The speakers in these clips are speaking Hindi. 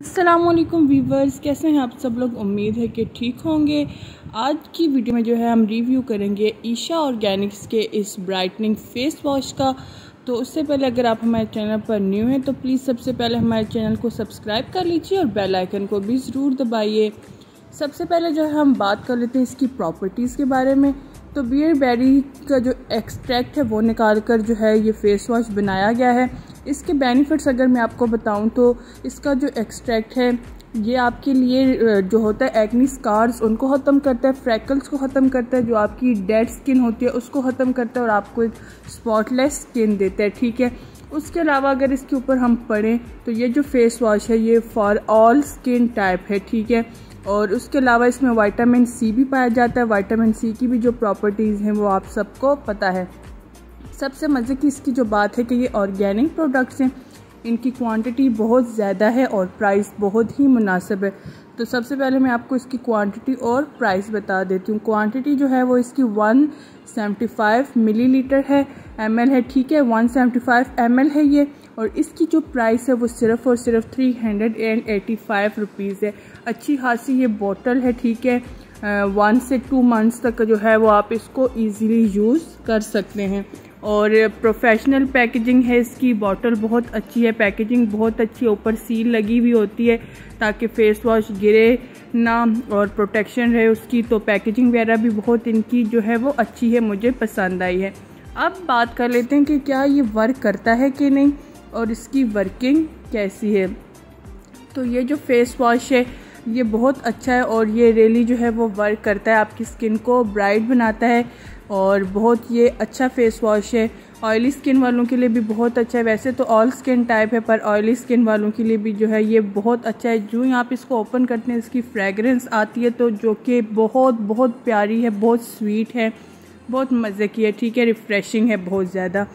अस्सलामुअलैकुम वीवर्स, कैसे हैं आप सब लोग। उम्मीद है कि ठीक होंगे। आज की वीडियो में जो है हम रिव्यू करेंगे ईशा ऑर्गेनिक्स के इस ब्राइटनिंग फेस वॉश का। तो उससे पहले अगर आप हमारे चैनल पर न्यू हैं तो प्लीज़ सबसे पहले हमारे चैनल को सब्सक्राइब कर लीजिए और बेल आइकन को भी ज़रूर दबाइए। सबसे पहले जो है हम बात कर लेते हैं इसकी प्रॉपर्टीज़ के बारे में। तो बियरबेरी का जो एक्सट्रैक्ट है वो निकाल कर जो है ये फेस वॉश बनाया गया है। इसके बेनिफिट्स अगर मैं आपको बताऊं तो इसका जो एक्सट्रैक्ट है ये आपके लिए जो होता है एक्नी स्कार्स उनको ख़त्म करता है, फ्रैकल्स को ख़त्म करता है, जो आपकी डेड स्किन होती है उसको ख़त्म करता है और आपको एक स्पॉटलेस स्किन देता है। ठीक है, उसके अलावा अगर इसके ऊपर हम पढ़ें तो ये जो फेस वॉश है ये फॉर ऑल स्किन टाइप है। ठीक है, और उसके अलावा इसमें विटामिन सी भी पाया जाता है। विटामिन सी की भी जो प्रॉपर्टीज़ हैं वो आप सबको पता है। सबसे मज़े की इसकी जो बात है कि ये ऑर्गेनिक प्रोडक्ट्स हैं, इनकी क्वांटिटी बहुत ज़्यादा है और प्राइस बहुत ही मुनासिब है। तो सबसे पहले मैं आपको इसकी क्वांटिटी और प्राइस बता देती हूँ। क्वांटिटी जो है वो इसकी 175 मिलीलीटर है, ml है। ठीक है, 175 ml है ये, और इसकी जो प्राइस है वो सिर्फ़ और सिर्फ 385 रुपीज़ है। अच्छी खासी ये बोतल है। ठीक है, 1 से 2 मंथ्स तक जो है वो आप इसको ईज़िली यूज़ कर सकते हैं। और प्रोफेशनल पैकेजिंग है इसकी, बॉटल बहुत अच्छी है, पैकेजिंग बहुत अच्छी है, ऊपर सील लगी हुई होती है ताकि फेस वॉश गिरे ना और प्रोटेक्शन रहे उसकी। तो पैकेजिंग वगैरह भी बहुत इनकी जो है वो अच्छी है, मुझे पसंद आई है। अब बात कर लेते हैं कि क्या ये वर्क करता है कि नहीं और इसकी वर्किंग कैसी है। तो ये जो फेस वॉश है ये बहुत अच्छा है और ये रियली जो है वो वर्क करता है, आपकी स्किन को ब्राइट बनाता है और बहुत ये अच्छा फेस वॉश है। ऑयली स्किन वालों के लिए भी बहुत अच्छा है। वैसे तो ऑल स्किन टाइप है पर ऑयली स्किन वालों के लिए भी जो है ये बहुत अच्छा है। जो ही आप इसको ओपन करते हैं इसकी फ्रेगरेंस आती है तो जो कि बहुत बहुत प्यारी है, बहुत स्वीट है, बहुत मज़े की है। ठीक है, रिफ़्रेशिंग है बहुत ज़्यादा।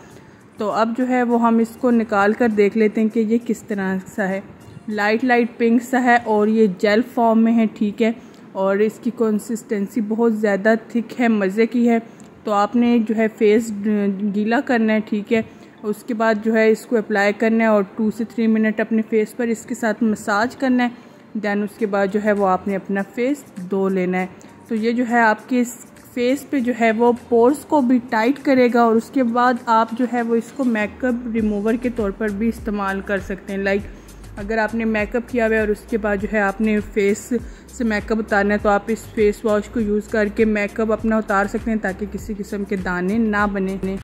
तो अब जो है वो हम इसको निकाल कर देख लेते हैं कि ये किस तरह सा है। लाइट पिंक सा है और ये जेल फॉर्म में है। ठीक है, और इसकी कंसिस्टेंसी बहुत ज़्यादा थिक है, मज़े की है। तो आपने जो है फेस गीला करना है। ठीक है, उसके बाद जो है इसको अप्लाई करना है और 2 से 3 मिनट अपने फेस पर इसके साथ मसाज करना है। दैन उसके बाद जो है वो आपने अपना फेस धो लेना है। तो ये जो है आपके फेस पे जो है वो पोर्स को भी टाइट करेगा और उसके बाद आप जो है वो इसको मेकअप रिमूवर के तौर पर भी इस्तेमाल कर सकते हैं। लाइक अगर आपने मेकअप किया हुआ है और उसके बाद जो है आपने फेस से मेकअप उतारना है तो आप इस फेस वॉश को यूज़ करके मेकअप अपना उतार सकते हैं ताकि किसी किस्म के दाने ना बने।